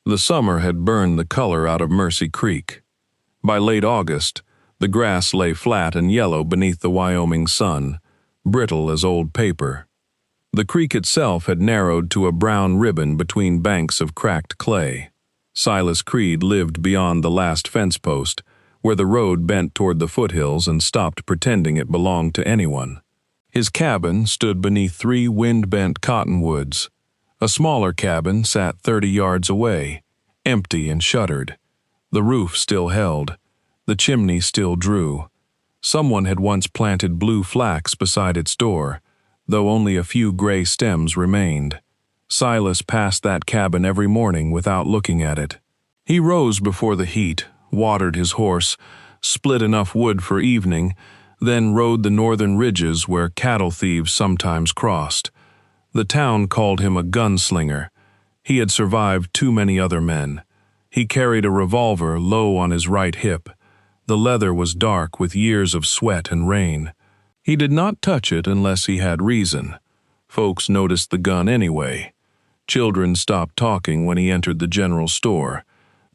The summer had burned the color out of Mercy Creek. By late August, the grass lay flat and yellow beneath the Wyoming sun, brittle as old paper. The creek itself had narrowed to a brown ribbon between banks of cracked clay. Silas Creed lived beyond the last fence post, where the road bent toward the foothills and stopped pretending it belonged to anyone. His cabin stood beneath 3 wind-bent cottonwoods. A smaller cabin sat 30 yards away, empty and shuttered. The roof still held. The chimney still drew. Someone had once planted blue flax beside its door, though only a few gray stems remained. Silas passed that cabin every morning without looking at it. He rose before the heat, watered his horse, split enough wood for evening, then rode the northern ridges where cattle thieves sometimes crossed. The town called him a gunslinger. He had survived too many other men. He carried a revolver low on his right hip. The leather was dark with years of sweat and rain. He did not touch it unless he had reason. Folks noticed the gun anyway. Children stopped talking when he entered the general store.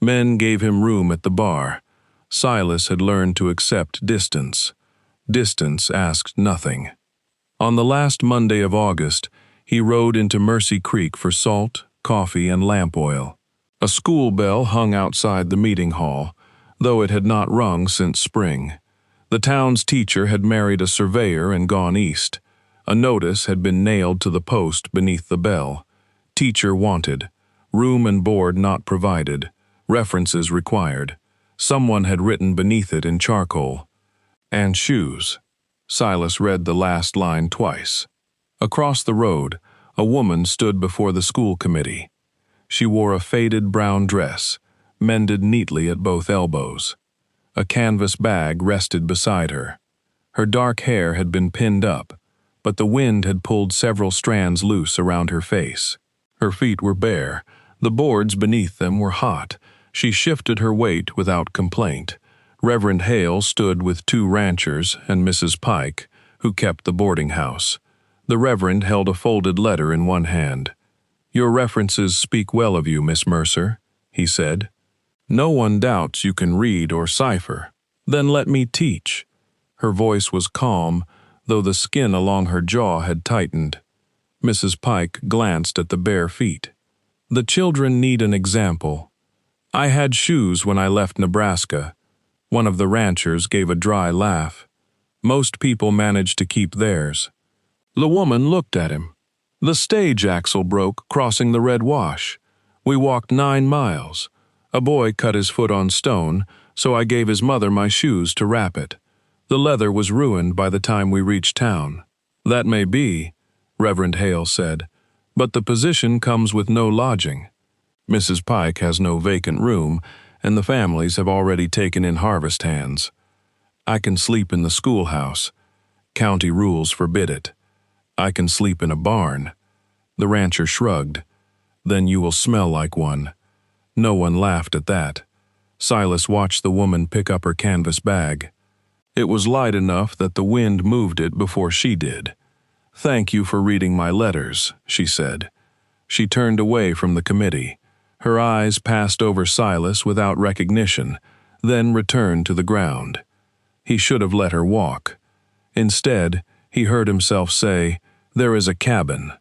Men gave him room at the bar. Silas had learned to accept distance. Distance asked nothing. On the last Monday of August, he rode into Mercy Creek for salt, coffee, and lamp oil. A school bell hung outside the meeting hall, though it had not rung since spring. The town's teacher had married a surveyor and gone east. A notice had been nailed to the post beneath the bell. Teacher wanted. Room and board not provided. References required. Someone had written beneath it in charcoal. And shoes. Silas read the last line twice. Across the road, a woman stood before the school committee. She wore a faded brown dress, mended neatly at both elbows. A canvas bag rested beside her. Her dark hair had been pinned up, but the wind had pulled several strands loose around her face. Her feet were bare. The boards beneath them were hot. She shifted her weight without complaint. Reverend Hale stood with 2 ranchers and Mrs. Pike, who kept the boarding house. The Reverend held a folded letter in one hand. "Your references speak well of you, Miss Mercer," he said. "No one doubts you can read or cipher. Then let me teach." Her voice was calm, though the skin along her jaw had tightened. Mrs. Pike glanced at the bare feet. "The children need an example. I had shoes when I left Nebraska." One of the ranchers gave a dry laugh. "Most people manage to keep theirs." The woman looked at him. "The stage axle broke crossing the Red Wash. We walked 9 miles. A boy cut his foot on stone, so I gave his mother my shoes to wrap it. The leather was ruined by the time we reached town." "That may be," Reverend Hale said, "but the position comes with no lodging. Mrs. Pike has no vacant room, and the families have already taken in harvest hands. I can sleep in the schoolhouse. County rules forbid it. I can sleep in a barn." The rancher shrugged. "Then you will smell like one." No one laughed at that. Silas watched the woman pick up her canvas bag. It was light enough that the wind moved it before she did. "Thank you for reading my letters," she said. She turned away from the committee. Her eyes passed over Silas without recognition, then returned to the ground. He should have let her walk. Instead, he heard himself say, "There is a cabin."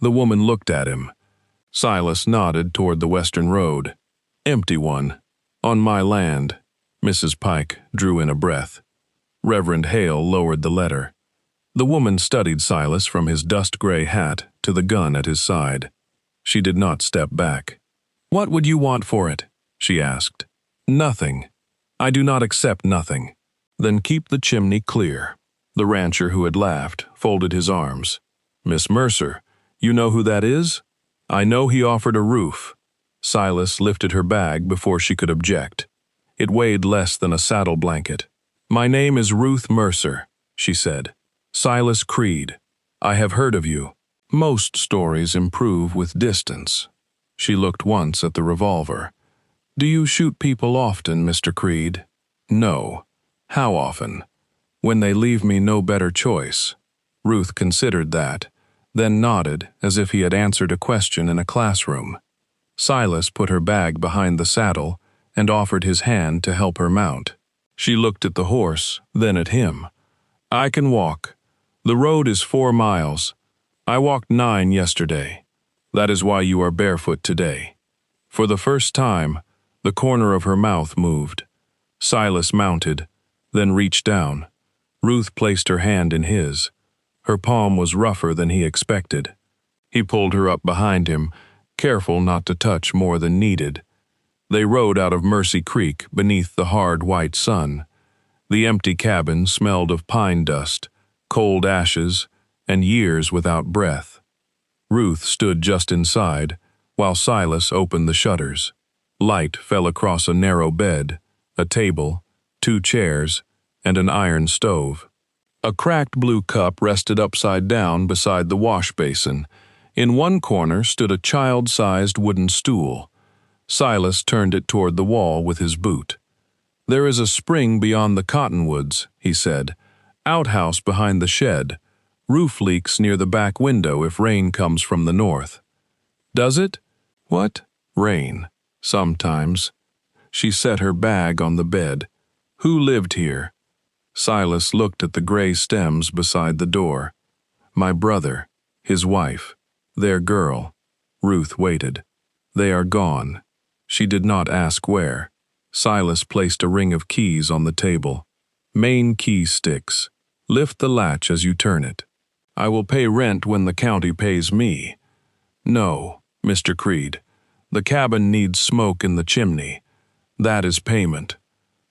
The woman looked at him. Silas nodded toward the western road. "Empty one. On my land." Mrs. Pike drew in a breath. Reverend Hale lowered the letter. The woman studied Silas from his dust-gray hat to the gun at his side. She did not step back. "What would you want for it?" she asked. "Nothing. I do not accept nothing." "Then keep the chimney clear." The rancher who had laughed folded his arms. "Miss Mercer, you know who that is?" "I know he offered a roof." Silas lifted her bag before she could object. It weighed less than a saddle blanket. "My name is Ruth Mercer," she said. "Silas Creed. I have heard of you. Most stories improve with distance." She looked once at the revolver. "Do you shoot people often, Mr. Creed?" "No." "How often?" "When they leave me no better choice." Ruth considered that, then nodded as if he had answered a question in a classroom. Silas put her bag behind the saddle and offered his hand to help her mount. She looked at the horse, then at him. "I can walk. The road is 4 miles. I walked 9 yesterday. That is why you are barefoot today." For the first time, the corner of her mouth moved. Silas mounted, then reached down. Ruth placed her hand in his. Her palm was rougher than he expected. He pulled her up behind him, careful not to touch more than needed. They rode out of Mercy Creek beneath the hard white sun. The empty cabin smelled of pine dust, cold ashes, and years without breath. Ruth stood just inside, while Silas opened the shutters. Light fell across a narrow bed, a table, 2 chairs, and an iron stove. A cracked blue cup rested upside down beside the wash basin. In one corner stood a child-sized wooden stool. Silas turned it toward the wall with his boot. "There is a spring beyond the cottonwoods," he said. "Outhouse behind the shed. Roof leaks near the back window if rain comes from the north." "Does it?" "What?" "Rain. Sometimes." She set her bag on the bed. "Who lived here?" Silas looked at the gray stems beside the door. "My brother, his wife, their girl." Ruth waited. "They are gone." She did not ask where. Silas placed a ring of keys on the table. "Main key sticks. Lift the latch as you turn it. I will pay rent when the county pays me." "No, Mr. Creed. The cabin needs smoke in the chimney. That is payment."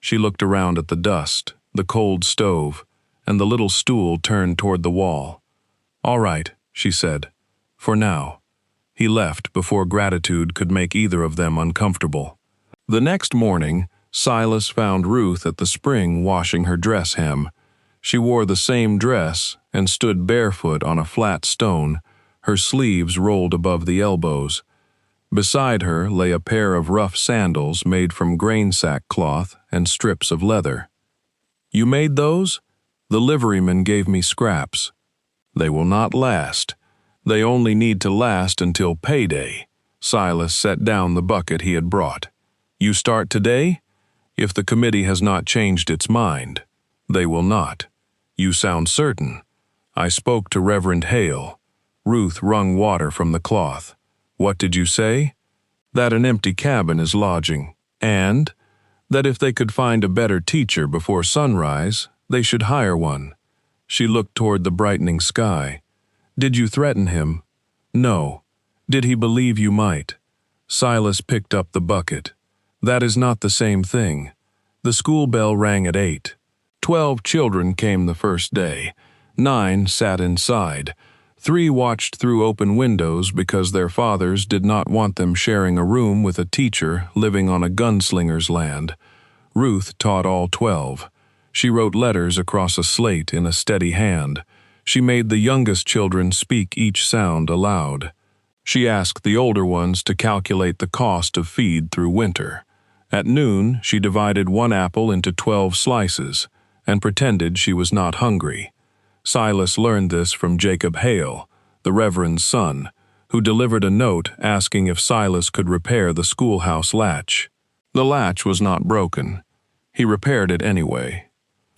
She looked around at the dust, the cold stove, and the little stool turned toward the wall. "All right," she said. "For now." He left before gratitude could make either of them uncomfortable. The next morning, Silas found Ruth at the spring washing her dress hem. She wore the same dress and stood barefoot on a flat stone, her sleeves rolled above the elbows. Beside her lay a pair of rough sandals made from grain sack cloth and strips of leather. "You made those?" "The liveryman gave me scraps." "They will not last. They only need to last until payday." Silas set down the bucket he had brought. "You start today? If the committee has not changed its mind." "They will not." "You sound certain." "I spoke to Reverend Hale." Ruth wrung water from the cloth. "What did you say?" "That an empty cabin is lodging, and that if they could find a better teacher before sunrise, they should hire one." She looked toward the brightening sky. "Did you threaten him?" "No." "Did he believe you might?" Silas picked up the bucket. "That is not the same thing." The school bell rang at 8. 12 children came the first day. 9 sat inside. 3 watched through open windows because their fathers did not want them sharing a room with a teacher living on a gunslinger's land. Ruth taught all 12. She wrote letters across a slate in a steady hand. She made the youngest children speak each sound aloud. She asked the older ones to calculate the cost of feed through winter. At noon, she divided 1 apple into 12 slices and pretended she was not hungry. Silas learned this from Jacob Hale, the Reverend's son, who delivered a note asking if Silas could repair the schoolhouse latch. The latch was not broken. He repaired it anyway.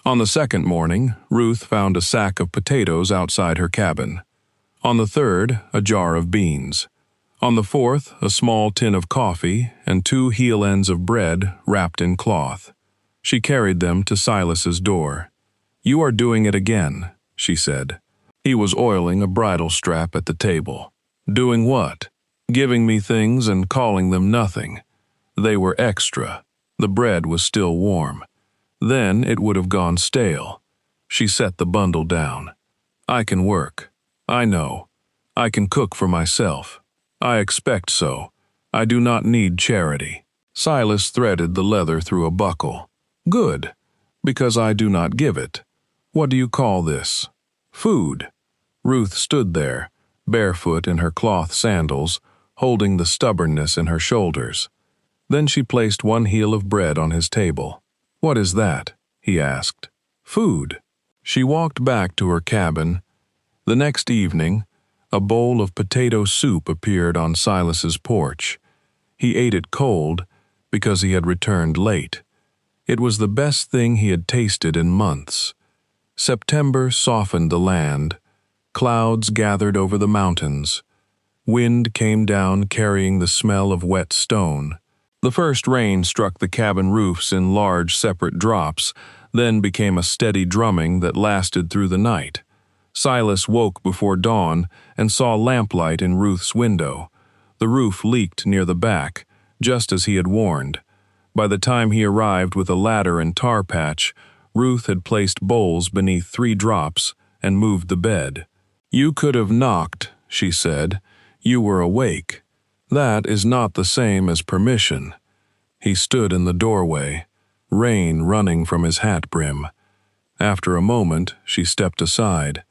On the second morning, Ruth found a sack of potatoes outside her cabin. On the third, a jar of beans. On the fourth, a small tin of coffee and 2 heel ends of bread wrapped in cloth. She carried them to Silas's door. "You are doing it again," she said. He was oiling a bridle strap at the table. "Doing what?" "Giving me things and calling them nothing. They were extra. The bread was still warm. Then it would have gone stale." She set the bundle down. "I can work. I know. I can cook for myself. I expect so. I do not need charity." Silas threaded the leather through a buckle. "Good, because I do not give it. What do you call this?" "Food." Ruth stood there, barefoot in her cloth sandals, holding the stubbornness in her shoulders. Then she placed 1 heel of bread on his table. "What is that?" he asked. "Food." She walked back to her cabin. The next evening, a bowl of potato soup appeared on Silas's porch. He ate it cold because he had returned late. It was the best thing he had tasted in months. September softened the land. Clouds gathered over the mountains. Wind came down carrying the smell of wet stone. The first rain struck the cabin roofs in large separate drops, then became a steady drumming that lasted through the night. Silas woke before dawn and saw lamplight in Ruth's window. The roof leaked near the back, just as he had warned. By the time he arrived with a ladder and tar patch, Ruth had placed bowls beneath 3 drops and moved the bed. "You could have knocked," she said. "You were awake. That is not the same as permission." He stood in the doorway, rain running from his hat brim. After a moment, she stepped aside.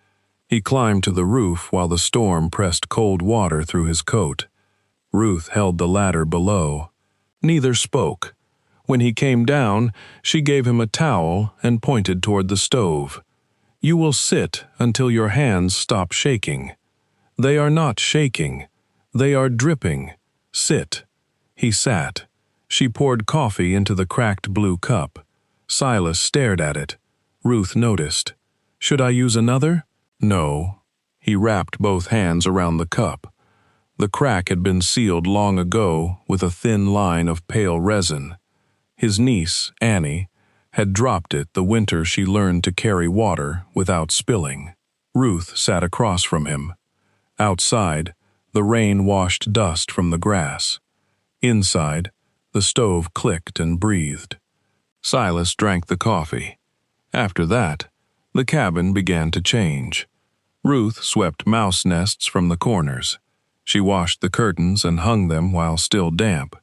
He climbed to the roof while the storm pressed cold water through his coat. Ruth held the ladder below. Neither spoke. When he came down, she gave him a towel and pointed toward the stove. "You will sit until your hands stop shaking." "They are not shaking. They are dripping. Sit." He sat. She poured coffee into the cracked blue cup. Silas stared at it. Ruth noticed. "Should I use another?" "No." He wrapped both hands around the cup. The crack had been sealed long ago with a thin line of pale resin. His niece, Annie, had dropped it the winter she learned to carry water without spilling. Ruth sat across from him. Outside, the rain washed dust from the grass. Inside, the stove clicked and breathed. Silas drank the coffee. After that, the cabin began to change. Ruth swept mouse nests from the corners. She washed the curtains and hung them while still damp.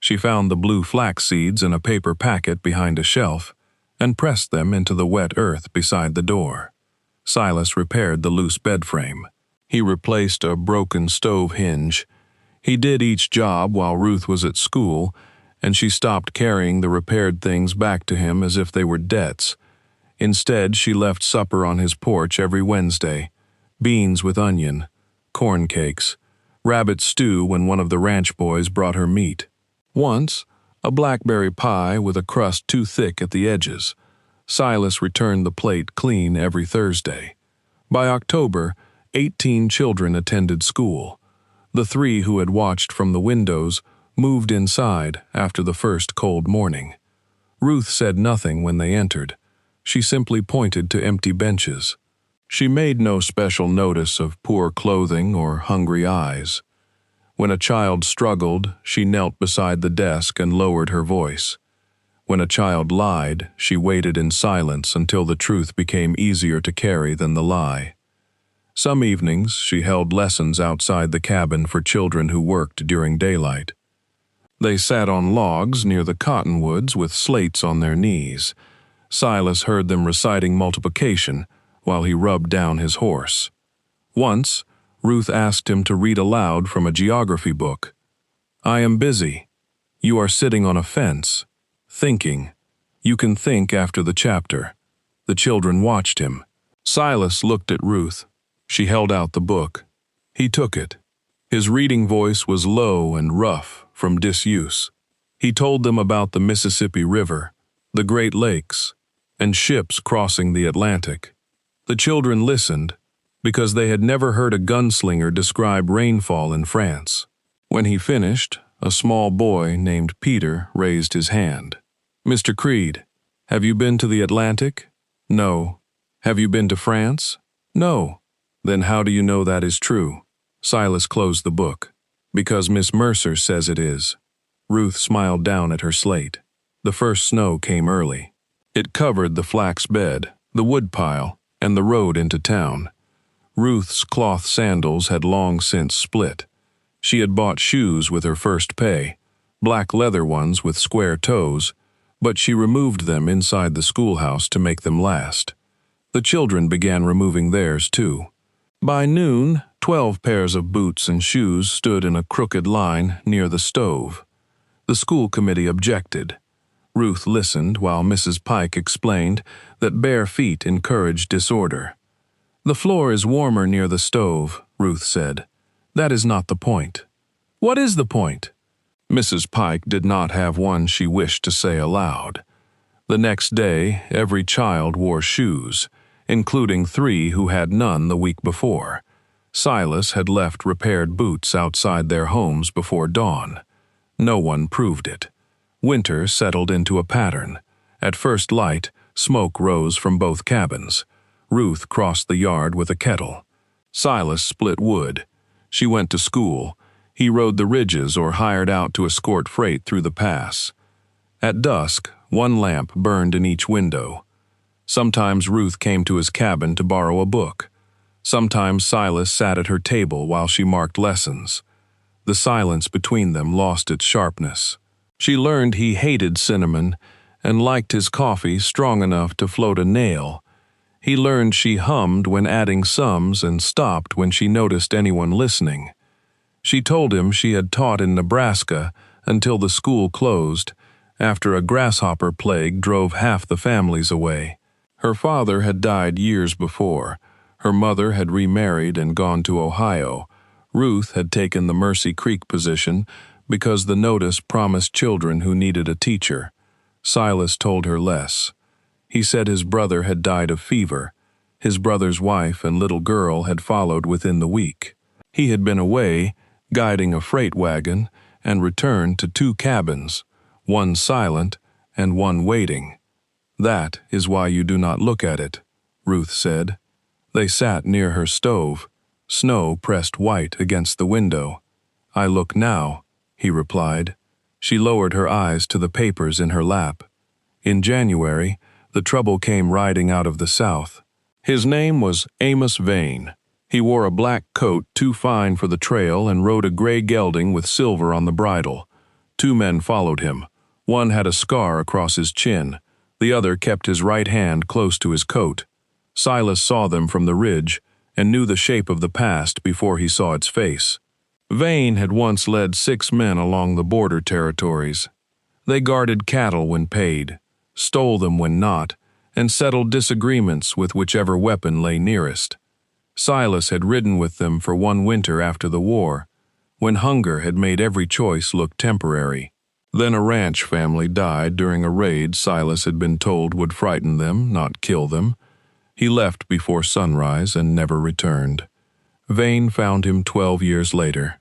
She found the blue flax seeds in a paper packet behind a shelf and pressed them into the wet earth beside the door. Silas repaired the loose bed frame. He replaced a broken stove hinge. He did each job while Ruth was at school, and she stopped carrying the repaired things back to him as if they were debts. Instead, she left supper on his porch every Wednesday: beans with onion, corn cakes, rabbit stew when one of the ranch boys brought her meat. Once, a blackberry pie with a crust too thick at the edges. Silas returned the plate clean every Thursday. By October, 18 children attended school. The 3 who had watched from the windows moved inside after the first cold morning. Ruth said nothing when they entered. She simply pointed to empty benches. She made no special notice of poor clothing or hungry eyes. When a child struggled, she knelt beside the desk and lowered her voice. When a child lied, she waited in silence until the truth became easier to carry than the lie. Some evenings, she held lessons outside the cabin for children who worked during daylight. They sat on logs near the cottonwoods with slates on their knees. Silas heard them reciting multiplication while he rubbed down his horse. Once, Ruth asked him to read aloud from a geography book. "I am busy. You are sitting on a fence, thinking. You can think after the chapter." The children watched him. Silas looked at Ruth. She held out the book. He took it. His reading voice was low and rough from disuse. He told them about the Mississippi River, the Great Lakes, and ships crossing the Atlantic. The children listened because they had never heard a gunslinger describe rainfall in France. When he finished, a small boy named Peter raised his hand. "Mr. Creed, have you been to the Atlantic?" "No." "Have you been to France?" "No." "Then how do you know that is true?" Silas closed the book. "Because Miss Mercer says it is." Ruth smiled down at her slate. The first snow came early. It covered the flax bed, the woodpile, and the road into town. Ruth's cloth sandals had long since split. She had bought shoes with her first pay, black leather ones with square toes, but she removed them inside the schoolhouse to make them last. The children began removing theirs too. By noon, 12 pairs of boots and shoes stood in a crooked line near the stove. The school committee objected. Ruth listened while Mrs. Pike explained that bare feet encouraged disorder. "The floor is warmer near the stove," Ruth said. "That is not the point." "What is the point?" Mrs. Pike did not have one she wished to say aloud. The next day, every child wore shoes, including 3 who had none the week before. Silas had left repaired boots outside their homes before dawn. No one proved it. Winter settled into a pattern. At first light, smoke rose from both cabins. Ruth crossed the yard with a kettle. Silas split wood. She went to school. He rode the ridges or hired out to escort freight through the pass. At dusk, 1 lamp burned in each window. Sometimes Ruth came to his cabin to borrow a book. Sometimes Silas sat at her table while she marked lessons. The silence between them lost its sharpness. She learned he hated cinnamon and liked his coffee strong enough to float a nail. He learned she hummed when adding sums and stopped when she noticed anyone listening. She told him she had taught in Nebraska until the school closed, after a grasshopper plague drove half the families away. Her father had died years before. Her mother had remarried and gone to Ohio. Ruth had taken the Mercy Creek position because the notice promised children who needed a teacher. Silas told her less. He said his brother had died of fever. His brother's wife and little girl had followed within the week. He had been away, guiding a freight wagon, and returned to 2 cabins, 1 silent and 1 waiting. "That is why you do not look at it," Ruth said. They sat near her stove. Snow pressed white against the window. "I look now," he replied. She lowered her eyes to the papers in her lap. In January, the trouble came riding out of the south. His name was Amos Vane. He wore a black coat too fine for the trail and rode a gray gelding with silver on the bridle. 2 men followed him. One had a scar across his chin. The other kept his right hand close to his coat. Silas saw them from the ridge and knew the shape of the past before he saw its face. Vane had once led 6 men along the border territories. They guarded cattle when paid, stole them when not, and settled disagreements with whichever weapon lay nearest. Silas had ridden with them for 1 winter after the war, when hunger had made every choice look temporary. Then a ranch family died during a raid Silas had been told would frighten them, not kill them. He left before sunrise and never returned. Vane found him 12 years later.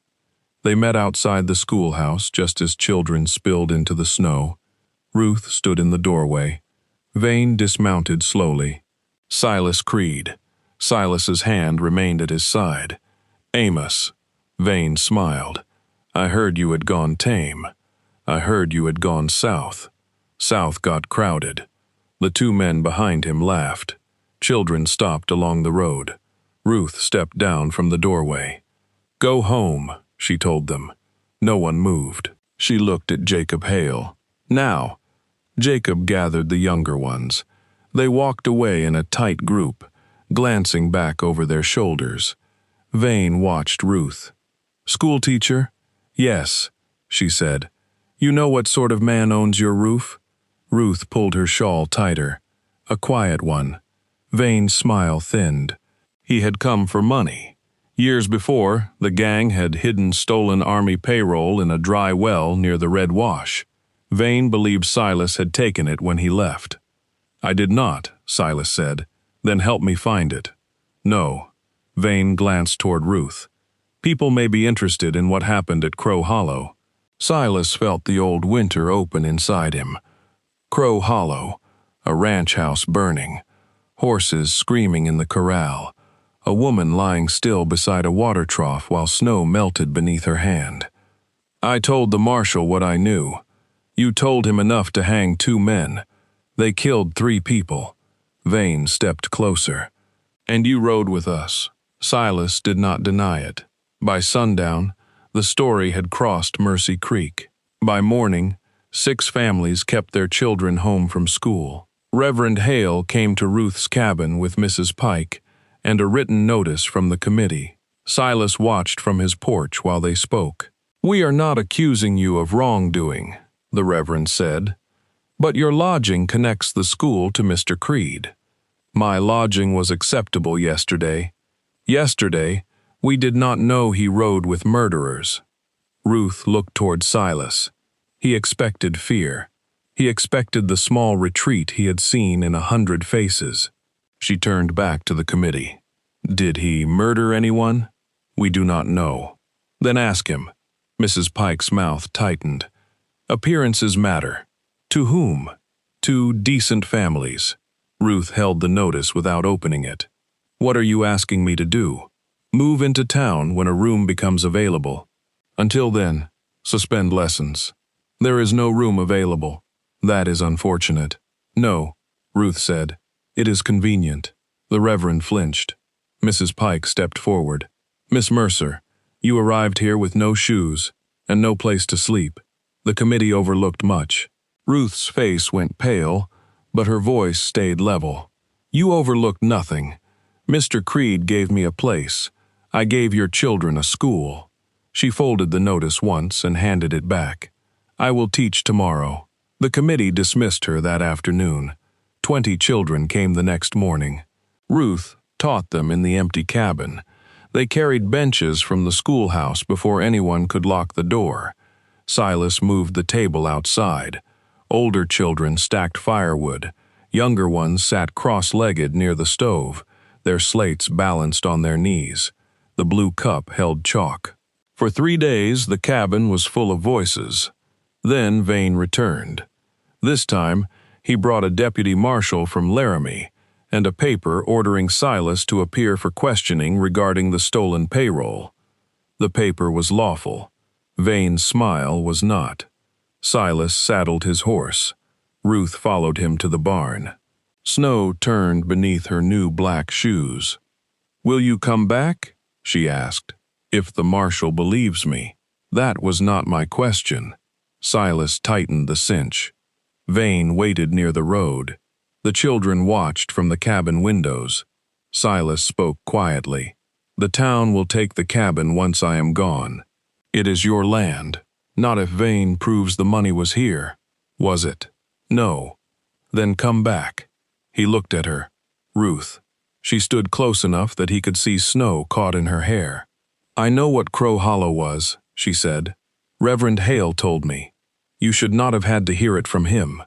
They met outside the schoolhouse just as children spilled into the snow. Ruth stood in the doorway. Vane dismounted slowly. Silas Creed. Silas's hand remained at his side. "Amos." Vane smiled. "I heard you had gone tame. I heard you had gone south." South got crowded. The 2 men behind him laughed. Children stopped along the road. Ruth stepped down from the doorway. "Go home," she told them. No one moved. She looked at Jacob Hale. "Now." Jacob gathered the younger ones. They walked away in a tight group, glancing back over their shoulders. Vane watched Ruth. "Schoolteacher?" "Yes," she said. "You know what sort of man owns your roof?" Ruth pulled her shawl tighter. "A quiet one." Vane's smile thinned. He had come for money. Years before, the gang had hidden stolen army payroll in a dry well near the Red Wash. Vane believed Silas had taken it when he left. "I did not," Silas said. "Then help me find it." "No." Vane glanced toward Ruth. "People may be interested in what happened at Crow Hollow." Silas felt the old winter open inside him. Crow Hollow, a ranch house burning, horses screaming in the corral, a woman lying still beside a water trough while snow melted beneath her hand. "I told the marshal what I knew. You told him enough to hang 2 men. They killed 3 people. Vane stepped closer. "And you rode with us." Silas did not deny it. By sundown, the story had crossed Mercy Creek. By morning, 6 families kept their children home from school. Reverend Hale came to Ruth's cabin with Mrs. Pike and a written notice from the committee. Silas watched from his porch while they spoke. "We are not accusing you of wrongdoing," the Reverend said, "but your lodging connects the school to Mr. Creed. My lodging was acceptable yesterday. Yesterday, we did not know he rode with murderers." Ruth looked toward Silas. He expected fear. He expected the small retreat he had seen in 100 faces. She turned back to the committee. Did he murder anyone? We do not know. Then ask him. Mrs. Pike's mouth tightened. Appearances matter. To whom? To decent families. Ruth held the notice without opening it. What are you asking me to do? Move into town when a room becomes available. Until then, suspend lessons. There is no room available. That is unfortunate. No, Ruth said. It is convenient. The Reverend flinched. Mrs. Pike stepped forward. Miss Mercer, you arrived here with no shoes and no place to sleep. The committee overlooked much. Ruth's face went pale, but her voice stayed level. You overlooked nothing. Mr. Creed gave me a place. I gave your children a school. She folded the notice once and handed it back. I will teach tomorrow. The committee dismissed her that afternoon. 20 children came the next morning. Ruth taught them in the empty cabin. They carried benches from the schoolhouse before anyone could lock the door. Silas moved the table outside. Older children stacked firewood. Younger ones sat cross-legged near the stove, their slates balanced on their knees. The blue cup held chalk. For 3 days, the cabin was full of voices. Then Vane returned. This time, he brought a deputy marshal from Laramie and a paper ordering Silas to appear for questioning regarding the stolen payroll. The paper was lawful. Vane's smile was not. Silas saddled his horse. Ruth followed him to the barn. Snow turned beneath her new black shoes. Will you come back? She asked. If the marshal believes me. That was not my question. Silas tightened the cinch. Vane waited near the road. The children watched from the cabin windows. Silas spoke quietly. The town will take the cabin once I am gone. It is your land. Not if Vane proves the money was here. Was it? No. Then come back. He looked at her. Ruth. She stood close enough that he could see snow caught in her hair. I know what Crow Hollow was, she said. Reverend Hale told me. You should not have had to hear it from him.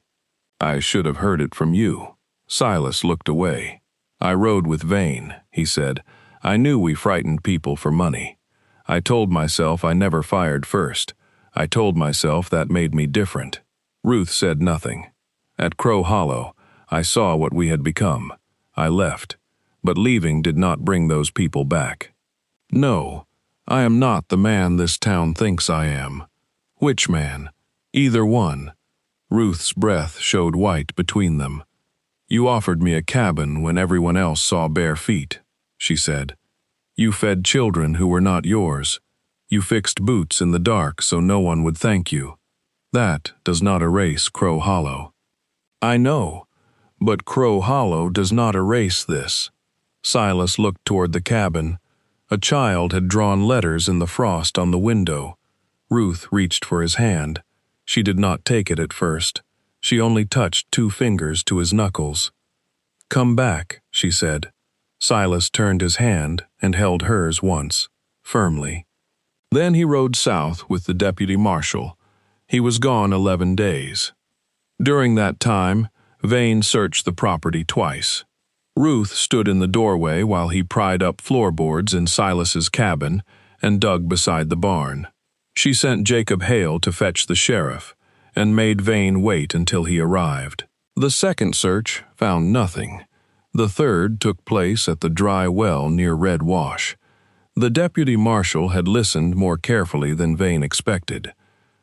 I should have heard it from you. Silas looked away. I rode with Vane, he said. I knew we frightened people for money. I told myself I never fired first. I told myself that made me different. Ruth said nothing. At Crow Hollow, I saw what we had become. I left, but leaving did not bring those people back. No, I am not the man this town thinks I am. Which man? Either one. Ruth's breath showed white between them. You offered me a cabin when everyone else saw bare feet, she said. You fed children who were not yours. You fixed boots in the dark so no one would thank you. That does not erase Crow Hollow. I know, but Crow Hollow does not erase this. Silas looked toward the cabin. A child had drawn letters in the frost on the window. Ruth reached for his hand. She did not take it at first. She only touched 2 fingers to his knuckles. Come back, she said. Silas turned his hand and held hers once, firmly. Then he rode south with the deputy marshal. He was gone 11 days. During that time, Vane searched the property twice. Ruth stood in the doorway while he pried up floorboards in Silas's cabin and dug beside the barn. She sent Jacob Hale to fetch the sheriff and made Vane wait until he arrived. The second search found nothing. The third took place at the dry well near Red Wash. The deputy marshal had listened more carefully than Vane expected.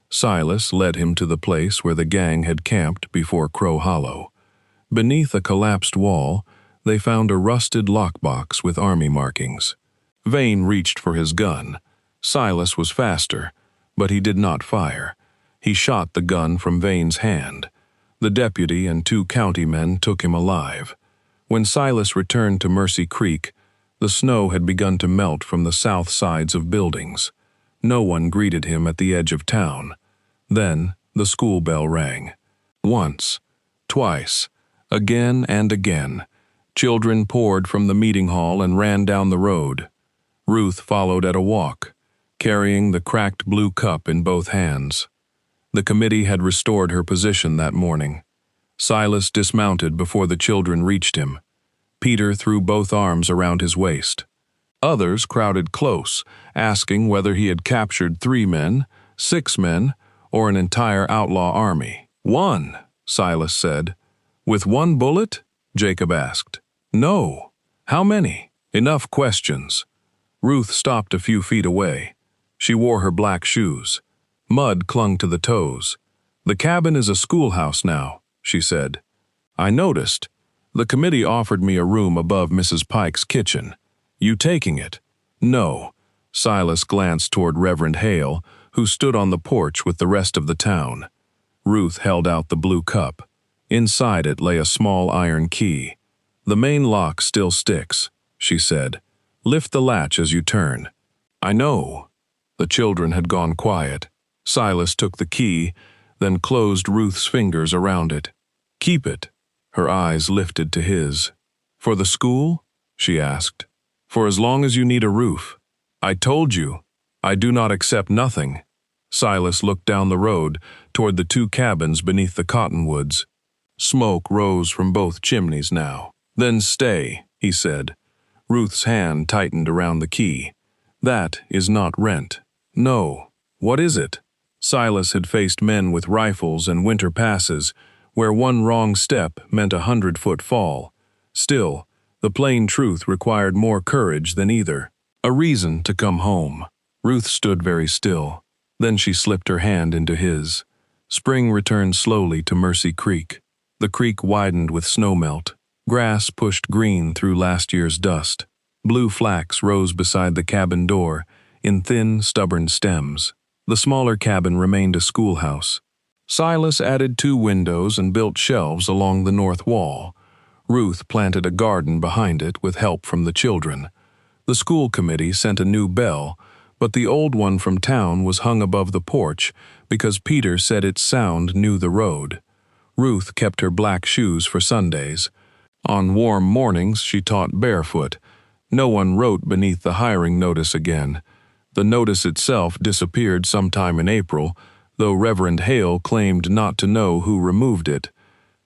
Silas led him to the place where the gang had camped before Crow Hollow. Beneath a collapsed wall, they found a rusted lockbox with army markings. Vane reached for his gun. Silas was faster, but he did not fire. He shot the gun from Vane's hand. The deputy and 2 county men took him alive. When Silas returned to Mercy Creek, the snow had begun to melt from the south sides of buildings. No one greeted him at the edge of town. Then the school bell rang. Once, twice, again and again. Children poured from the meeting hall and ran down the road. Ruth followed at a walk. carrying the cracked blue cup in both hands. The committee had restored her position that morning. Silas dismounted before the children reached him. Peter threw both arms around his waist. Others crowded close, asking whether he had captured 3 men, 6 men, or an entire outlaw army. "1," Silas said. "With 1 bullet?" Jacob asked. "No. How many?" Enough questions. Ruth stopped a few feet away. She wore her black shoes. Mud clung to the toes. "The cabin is a schoolhouse now," she said. "I noticed. The committee offered me a room above Mrs. Pike's kitchen. You taking it?" "No." Silas glanced toward Reverend Hale, who stood on the porch with the rest of the town. Ruth held out the blue cup. Inside it lay a small iron key. "The main lock still sticks," she said. "Lift the latch as you turn." "I know." The children had gone quiet. Silas took the key, then closed Ruth's fingers around it. "Keep it." Her eyes lifted to his. "For the school?" she asked. "For as long as you need a roof. I told you, I do not accept nothing." Silas looked down the road toward the 2 cabins beneath the cottonwoods. Smoke rose from both chimneys now. "Then stay," he said. Ruth's hand tightened around the key. "That is not rent." "No. What is it?" Silas had faced men with rifles and winter passes, where one wrong step meant a 100-foot fall. Still, the plain truth required more courage than either. "A reason to come home." Ruth stood very still. Then she slipped her hand into his. Spring returned slowly to Mercy Creek. The creek widened with snowmelt. Grass pushed green through last year's dust. Blue flax rose beside the cabin door, in thin, stubborn stems. The smaller cabin remained a schoolhouse. Silas added 2 windows and built shelves along the north wall. Ruth planted a garden behind it with help from the children. The school committee sent a new bell, but the old one from town was hung above the porch because Peter said its sound knew the road. Ruth kept her black shoes for Sundays. On warm mornings she taught barefoot. No one wrote beneath the hiring notice again. The notice itself disappeared sometime in April, though Reverend Hale claimed not to know who removed it.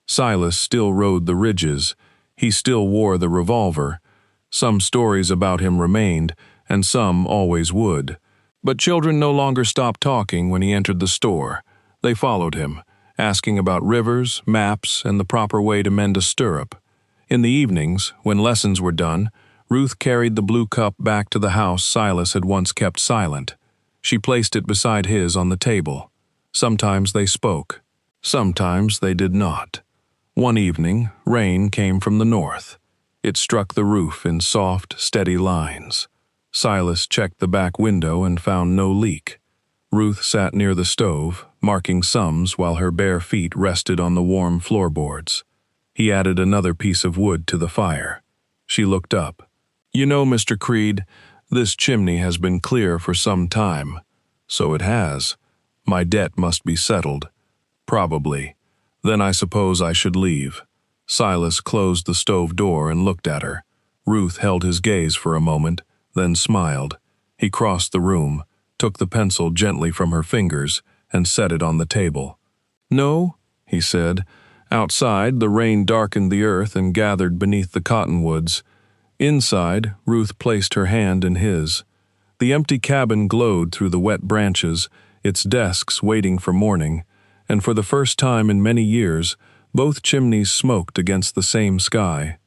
Silas still rode the ridges. He still wore the revolver. Some stories about him remained, and some always would. But children no longer stopped talking when he entered the store. They followed him, asking about rivers, maps, and the proper way to mend a stirrup. In the evenings, when lessons were done, Ruth carried the blue cup back to the house Silas had once kept silent. She placed it beside his on the table. Sometimes they spoke. Sometimes they did not. One evening, rain came from the north. It struck the roof in soft, steady lines. Silas checked the back window and found no leak. Ruth sat near the stove, marking sums while her bare feet rested on the warm floorboards. He added another piece of wood to the fire. She looked up. "You know, Mr. Creed, this chimney has been clear for some time." "So it has. My debt must be settled." "Probably. Then I suppose I should leave." Silas closed the stove door and looked at her. Ruth held his gaze for a moment, then smiled. He crossed the room, took the pencil gently from her fingers, and set it on the table. "No," he said. Outside, the rain darkened the earth and gathered beneath the cottonwoods. Inside, Ruth placed her hand in his. The empty cabin glowed through the wet branches, its desks waiting for morning, and for the first time in many years, both chimneys smoked against the same sky.